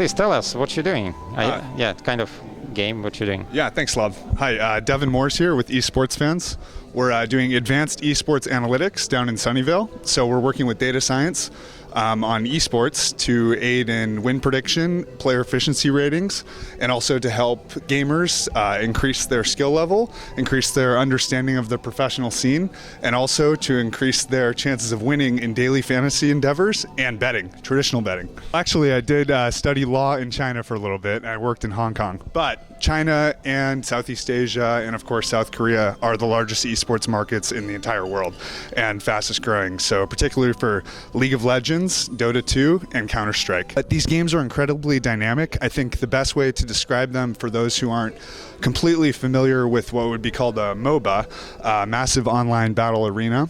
please tell us what you're doing. Kind of game, what you're doing. Yeah, thanks, Love. Hi, Devin Morris here with Esports Fans. We're doing advanced esports analytics down in Sunnyvale. So we're working with data science on esports to aid in win prediction, player efficiency ratings, and also to help gamers increase their skill level, increase their understanding of the professional scene, and also to increase their chances of winning in daily fantasy endeavors and betting, traditional betting. Actually, I did study law in China for a little bit. I worked in Hong Kong. But China and Southeast Asia and, of course, South Korea are the largest esports markets in the entire world and fastest growing. So particularly for League of Legends, Dota 2, and Counter-Strike. But these games are incredibly dynamic. I think the best way to describe them for those who aren't completely familiar with what would be called a MOBA, Massive Online Battle Arena,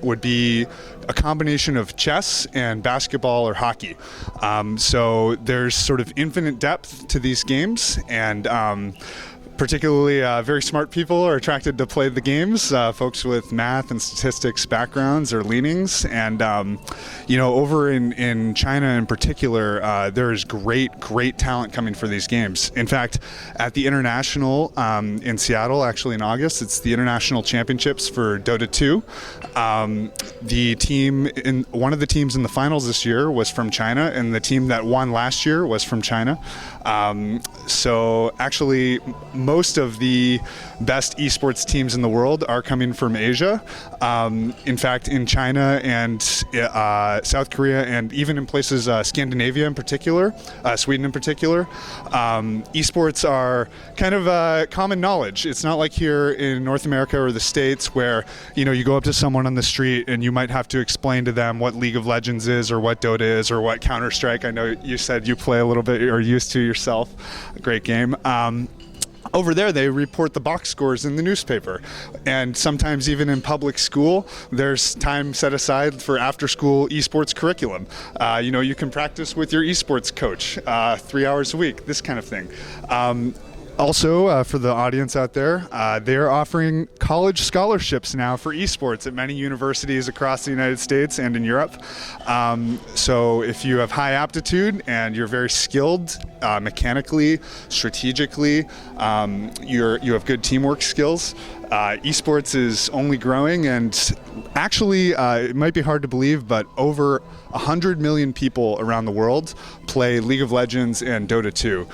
would be a combination of chess and basketball or hockey. So there's sort of infinite depth to these games, and particularly very smart people are attracted to play the games, folks with math and statistics backgrounds or leanings. And over in China in particular, there is great talent coming for these games. In fact, at the International in Seattle, actually in August, it's the International Championships for Dota 2. One of the teams in the finals this year was from China, and the team that won last year was from China. So actually, most of the best esports teams in the world are coming from Asia. In fact, in China and South Korea, and even in places Scandinavia in particular, Sweden in particular, esports are kind of common knowledge. It's not like here in North America or the States where you go up to someone on the street and you might have to explain to them what League of Legends is or what Dota is or what Counter-Strike. I know you said you play a little bit or used to yourself. A great game. Over there, they report the box scores in the newspaper. And sometimes even in public school, there's time set aside for after-school esports curriculum. You can practice with your esports coach 3 hours a week, this kind of thing. Also, for the audience out there, they are offering college scholarships now for esports at many universities across the United States and in Europe. So if you have high aptitude and you're very skilled mechanically, strategically, you have good teamwork skills, esports is only growing, and actually, it might be hard to believe, but over 100 million people around the world play League of Legends and Dota 2.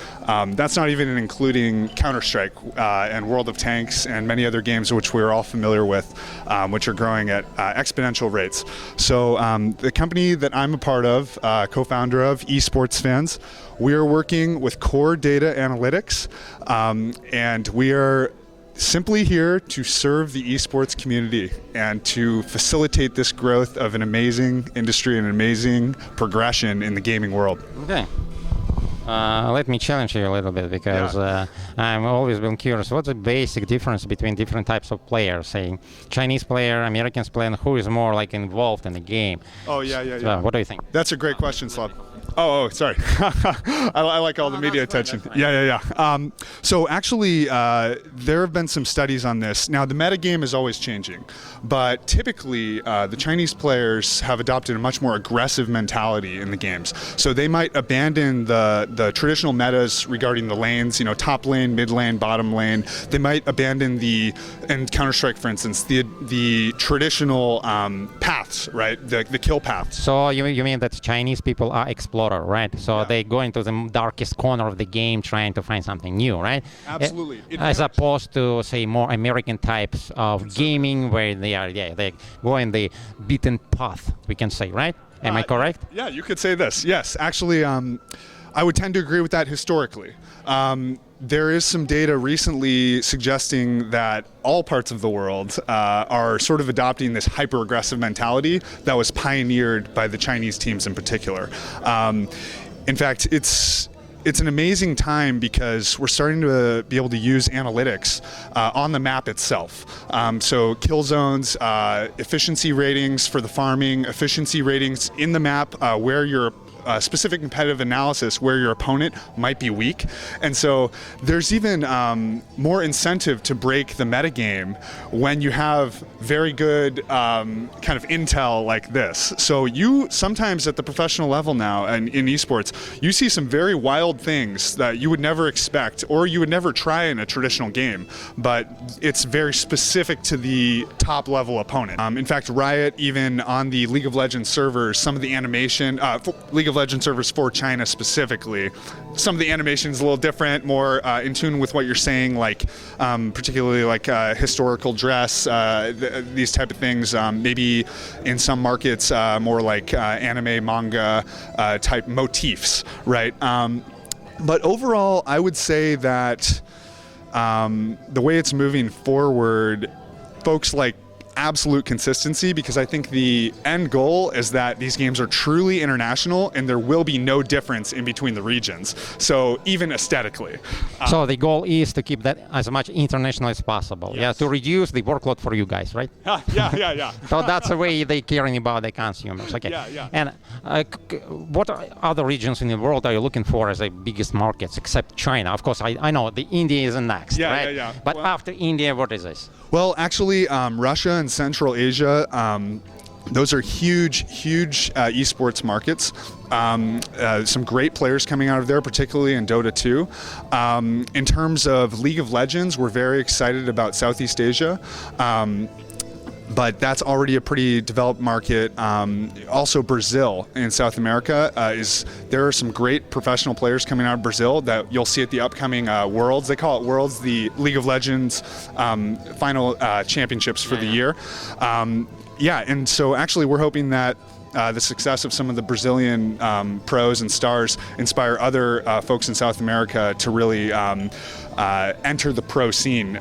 That's not even including Counter-Strike and World of Tanks and many other games which we're all familiar with, which are growing at exponential rates. So the company that I'm a part of, co-founder of, Esports Fans, we are working with core data analytics, and we are simply here to serve the esports community and to facilitate this growth of an amazing industry and an amazing progression in the gaming world. Okay. Let me challenge you a little bit, because I've always been curious. What's the basic difference between different types of players, say Chinese player, American player, and who is more like involved in the game? Oh, yeah. So, what do you think? That's a great question, Slav. Oh, sorry. I like all the media attention. Yeah. So actually, there have been some studies on this. Now, the metagame is always changing, but typically, the Chinese players have adopted a much more aggressive mentality in the games. So they might abandon the traditional metas regarding the lanes, top lane, mid lane, bottom lane. They might abandon in Counter-Strike, for instance, the traditional paths, right? The kill paths. So you mean that Chinese people are explorers, right? So they go into the darkest corner of the game trying to find something new, right? Absolutely. As opposed to, say, more American types of gaming where they go in the beaten path, we can say, right? Am I correct? Yeah, you could say this. Yes, actually, I would tend to agree with that historically. There is some data recently suggesting that all parts of the world are sort of adopting this hyper-aggressive mentality that was pioneered by the Chinese teams in particular. In fact, it's an amazing time because we're starting to be able to use analytics on the map itself. So kill zones, efficiency ratings for the farming, efficiency ratings in the map where your specific competitive analysis where your opponent might be weak. And so there's even more incentive to break the metagame when you have very good kind of intel like this. So you sometimes at the professional level now and in esports, you see some very wild things that you would never expect or you would never try in a traditional game, but it's very specific to the top level opponent. In fact, Riot, even on the League of Legends servers, some of the animation, League of Legends servers for China specifically, some of the animation is a little different, more in tune with what you're saying, like particularly like historical dress, these type of things. Maybe in some markets, more like anime, manga type motifs, right? But overall, I would say that the way it's moving forward, folks like absolute consistency, because I think the end goal is that these games are truly international and there will be no difference in between the regions. So even aesthetically. So the goal is to keep that as much international as possible. Yes. Yeah, to reduce the workload for you guys, right? Yeah. So that's the way they caring about the consumers. Okay. Yeah. And what other regions in the world are you looking for as the biggest markets except China? Of course, I know the India is next, right? Yeah. But Well, after India, what is this? Well, actually, Russia and Central Asia, those are huge esports markets. Some great players coming out of there, particularly in Dota 2. In terms of League of Legends, we're very excited about Southeast Asia. But that's already a pretty developed market. Also, Brazil in South America there are some great professional players coming out of Brazil that you'll see at the upcoming Worlds. They call it Worlds, the League of Legends final championships for the year. And so actually we're hoping that the success of some of the Brazilian pros and stars inspire other folks in South America to really enter the pro scene,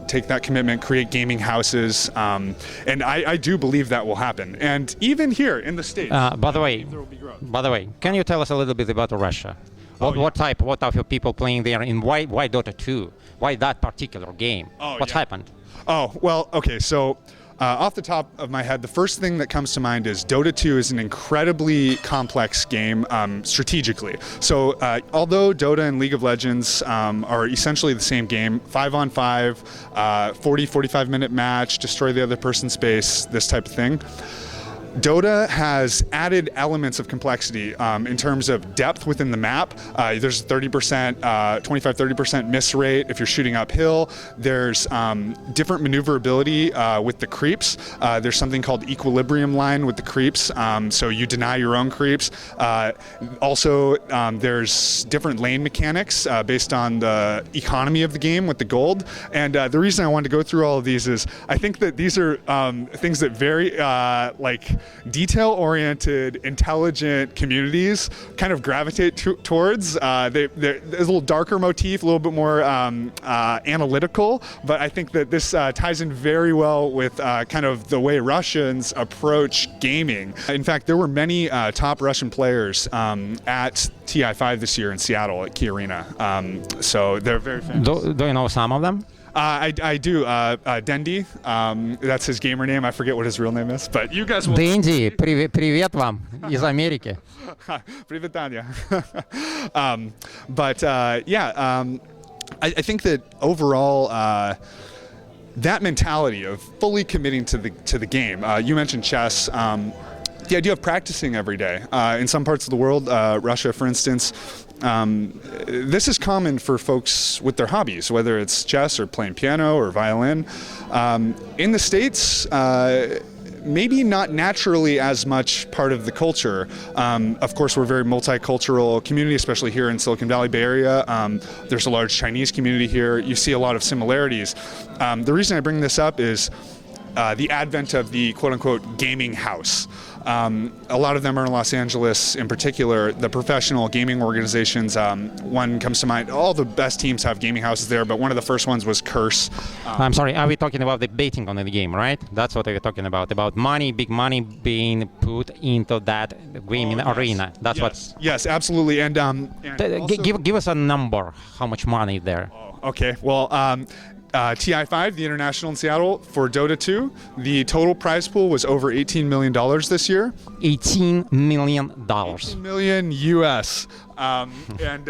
take that commitment, create gaming houses, and I do believe that will happen. And even here in the States, By the way, can you tell us a little bit about Russia? What type of people playing there, and why Dota 2? Why that particular game? What's happened? Oh, well, okay, so off the top of my head, the first thing that comes to mind is Dota 2 is an incredibly complex game strategically. So although Dota and League of Legends are essentially the same game, 5-on-5, 45 minute match, destroy the other person's base, this type of thing, Dota has added elements of complexity in terms of depth within the map. There's 30%, 25-30% miss rate if you're shooting uphill. There's different maneuverability with the creeps. There's something called equilibrium line with the creeps, so you deny your own creeps. Also, there's different lane mechanics based on the economy of the game with the gold. And the reason I wanted to go through all of these is I think that these are things that very detail-oriented, intelligent communities kind of gravitate towards. There's a little darker motif, a little bit more analytical, but I think that this ties in very well with kind of the way Russians approach gaming. In fact, there were many top Russian players at TI5 this year in Seattle at Key Arena. So they're very famous. Do you know some of them? I do. Dendy, that's his gamer name. I forget what his real name is, but you guys will. Дэнди, привет вам из Америки. Привет, Tanya. I think that overall, that mentality of fully committing to the game. You mentioned chess. The idea of practicing every day. In some parts of the world, Russia, for instance, this is common for folks with their hobbies, whether it's chess or playing piano or violin. In the States, maybe not naturally as much part of the culture. Of course, we're a very multicultural community, especially here in Silicon Valley, Bay Area. There's a large Chinese community here. You see a lot of similarities. The reason I bring this up is the advent of the quote-unquote gaming house. A lot of them are in Los Angeles in particular. The professional gaming organizations, one comes to mind. All the best teams have gaming houses there, but one of the first ones was Curse. I'm sorry, are we talking about the betting on the game, right? That's what we're talking about money, big money being put into that gaming arena. That's what. Yes, absolutely. And give us a number, how much money there. Okay, well, TI5, the International in Seattle, for Dota 2. The total prize pool was over $18 million this year. $18 million. 18 million US. And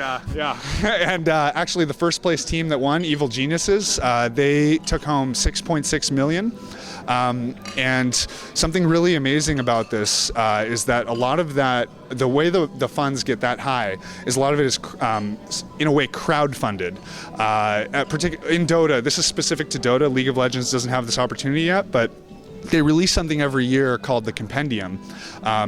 actually the first place team that won, Evil Geniuses, they took home 6.6 million. And something really amazing about this is that a lot of that, the way the funds get that high, is a lot of it is in a way crowdfunded. In Dota, this is specific to Dota. League of Legends doesn't have this opportunity yet, but they release something every year called the Compendium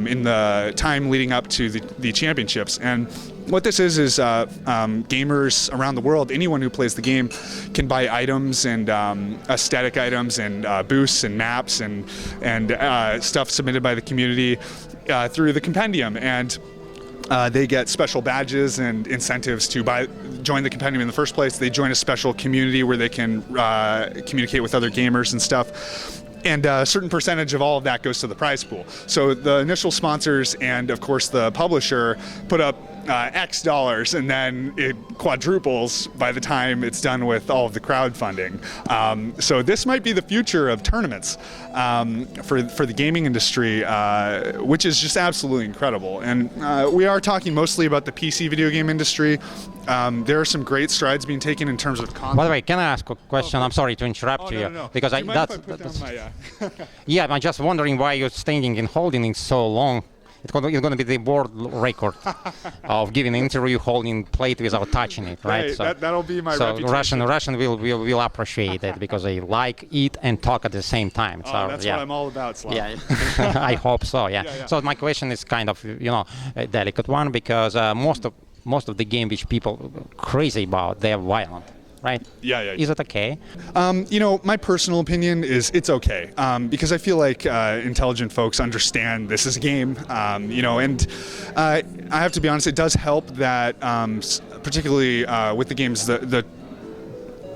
in the time leading up to the championships. And what this is gamers around the world, anyone who plays the game, can buy items and aesthetic items and boosts and maps and stuff submitted by the community through the Compendium. And they get special badges and incentives to join the Compendium in the first place. They join a special community where they can communicate with other gamers and stuff. And a certain percentage of all of that goes to the prize pool. So the initial sponsors and, of course, the publisher put up X dollars, and then it quadruples by the time it's done with all of the crowdfunding. So this might be the future of tournaments for the gaming industry, which is just absolutely incredible. And we are talking mostly about the PC video game industry. There are some great strides being taken in terms of content. By the way, can I ask a question? I'm sorry to interrupt you. No. Because yeah, I'm just wondering why you're standing and holding it so long. It's going to be the world record of giving an interview holding plate without touching it, right? Hey, So that'll be my reputation. Russian will appreciate it because they like, eat, and talk at the same time. So, that's what I'm all about, Slav. Yeah, I hope so. Yeah. So my question is kind of a delicate one because most of the game which people crazy about, they're violent. Right? Yeah. Is it okay? My personal opinion is it's okay because I feel like intelligent folks understand this is a game, and I have to be honest, it does help that particularly with the games, the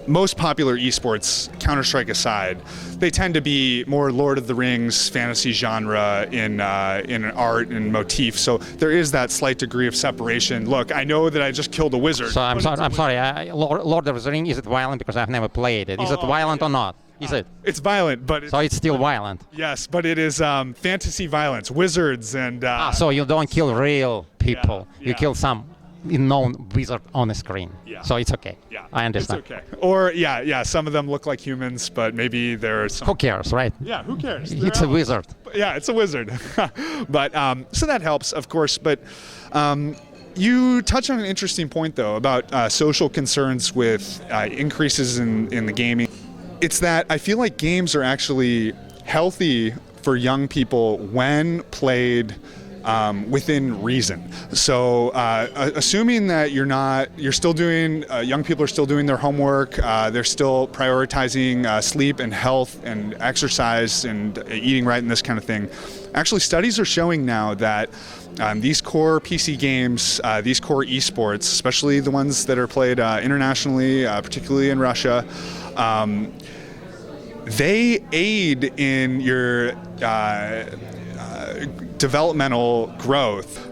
most popular esports, Counter-Strike aside, they tend to be more Lord of the Rings fantasy genre in art and motif. So there is that slight degree of separation. Look, I know that I just killed a wizard. So I'm sorry. Lord of the Rings, is it violent? Because I've never played it. Is it violent or not? Is it? It's violent, but so it's still violent. Yes, but it is fantasy violence, wizards and. So you don't kill real people. Yeah. You kill some known wizard on the screen. Yeah. So it's okay. Yeah. I understand. It's okay. Or some of them look like humans, but maybe they're some. Who cares, right? Yeah, who cares? It's a wizard. Yeah, it's a wizard. But so that helps, of course. But you touch on an interesting point, though, about social concerns with increases in the gaming. It's that I feel like games are actually healthy for young people when played within reason. So assuming that you're still doing, young people are still doing their homework, they're still prioritizing sleep and health and exercise and eating right and this kind of thing. Actually, studies are showing now that these core PC games, these core esports, especially the ones that are played internationally, particularly in Russia, they aid in your developmental growth.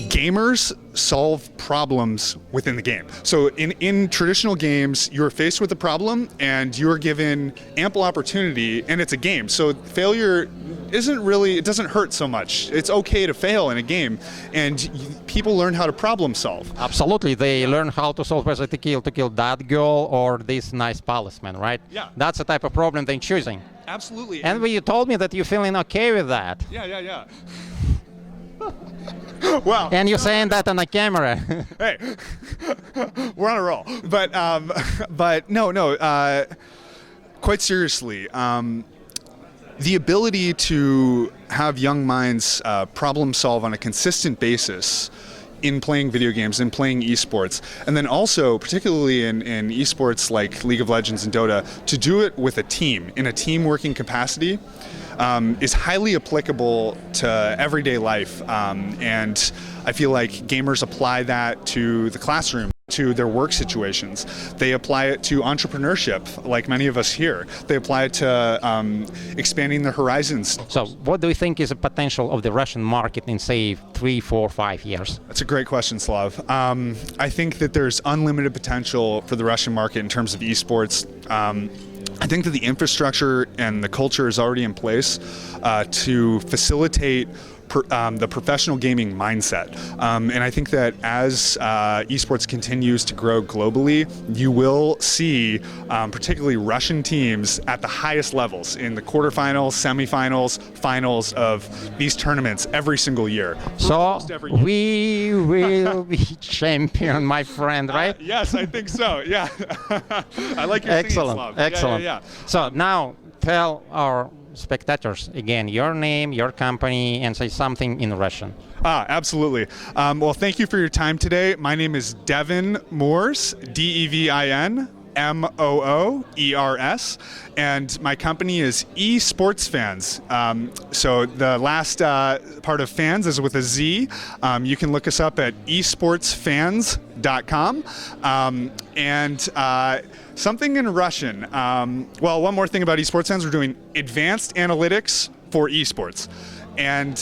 Gamers solve problems within the game. So in traditional games, you're faced with a problem and you're given ample opportunity, and it's a game. So failure it doesn't hurt so much. It's okay to fail in a game, and people learn how to problem solve. Absolutely. They learn how to solve whether to kill that girl or this nice policeman, right? Yeah. That's the type of problem they're choosing. Absolutely. And you told me that you're feeling okay with that. Yeah. Wow. And you're saying that on the camera. Hey, we're on a roll. But no. Quite seriously, the ability to have young minds problem solve on a consistent basis in playing video games and playing esports, and then also particularly in esports like League of Legends and Dota, to do it with a team in a team working capacity is highly applicable to everyday life, and I feel like gamers apply that to the classroom. to their work situations. They apply it to entrepreneurship, like many of us here. They apply it to expanding their horizons. So what do you think is the potential of the Russian market in, say, 3, 4, 5 years? That's a great question, Slav. I think that there's unlimited potential for the Russian market in terms of esports. I think that the infrastructure and the culture is already in place to facilitate the professional gaming mindset. And I think that as esports continues to grow globally, you will see particularly Russian teams at the highest levels in the quarterfinals, semifinals, finals of these tournaments every single year. So we will be champion, my friend, right? Yes, I think so. Yeah. I like your excellent, singing, Slav. excellent. Yeah. So now tell our spectators again your name, your company, and say something in Russian. Absolutely. Well, thank you for your time today. My name is Devin Moors, Devin Moors, and my company is eSports Fans. So the last part of fans is with a Z. You can look us up at esportsfans.com. And something in Russian. Well, one more thing about eSports Fans, we're doing advanced analytics for eSports. And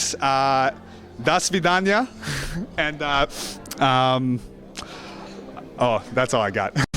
до свидания. And oh, that's all I got.